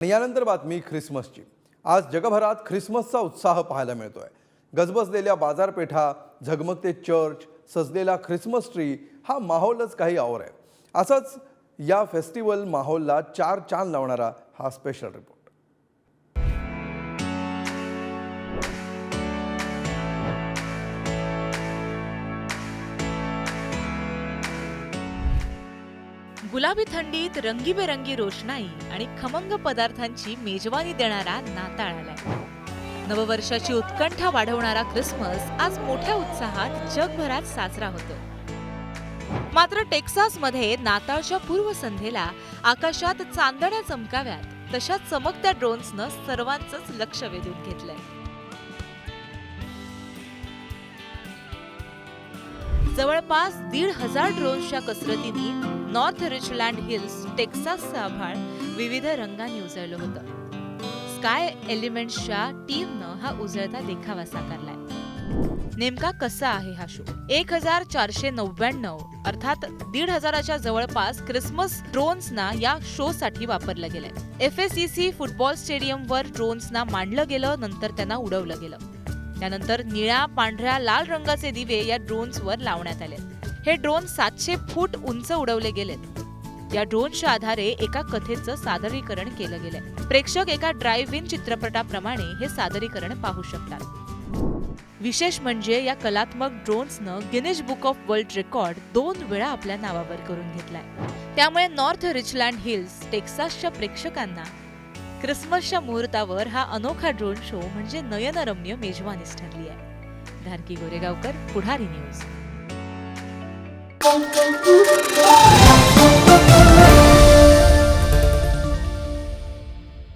आणि यानंतर बातमी ख्रिसमसची। आज जगभरात ख्रिसमसचा उत्साह पाहायला मिळतोय। गजबजलेल्या बाजारपेठा, झगमगते चर्च, सजलेला ख्रिसमस ट्री हा माहोलच काही और आहे। असंच या फेस्टिवल माहोलला चार चांद लावणारा हा स्पेशल रिपोर्ट। गुलाबी थंडीत रंगीबेरंगी रोषणाई आणि खमंग पदार्थांची मेजवानी देणारा नाताळ आलाय। नववर्षाची उत्कंठा वाढवणारा ख्रिसमस आज मोठ्या उत्साहात जगभरात साजरा होतो। मात्र टेक्सासमध्ये नाताळच्या पूर्वसंध्येला आकाशात चांदण्या चमकाव्यात तशा चमकत्या ड्रोन्सनं सर्वांचंच लक्ष वेधून घेतलंय। जवळपास 1,500 ड्रोन्सच्या कसरतींनी नॉर्थ रिचलँड हिल्स टेक्सासचं आभाळ विविध रंगांनी उजळलं होतं। स्काय एलिमेंट्सच्या टीमनं हा उजळता देखावा साकारलाय। नेमका कसा आहे हा शो? 1,499 अर्थात 1,500च्या जवळपास ख्रिसमस ड्रोन्सना या शो साठी वापरलं गेलंय। FSCC फुटबॉल स्टेडियमवर ड्रोन्सना मांडलं गेलं, नंतर त्यांना उडवलं गेलं। त्यानंतर निळ्या, पांढऱ्या, लाल रंगाचे दिवे या ड्रोन्सवर लावण्यात आले। हे ड्रोन 700 फूट उंच उडवले गेलेत। या ड्रोनच्या आधारे एका कथेचं सादरीकरण केलं गेलंय। प्रेक्षक एका ड्राईव्ह इन चित्रपटाप्रमाणे हे सादरीकरण पाहू शकतात। विशेष म्हणजे या कलात्मक ड्रोन्सनं Guinness book of world record 2 वेळा आपल्या नावावर करून घेतलाय। त्यामुळे नॉर्थ रिचलँड हिल्स टेक्सासच्या प्रेक्षकांना ख्रिसमसच्या मुहूर्तावर हा अनोखा ड्रोन शो म्हणजे नयनरम्य मेजवानीच ठरली आहे। धारकी गोरेगावकर, पुढारी न्यूज।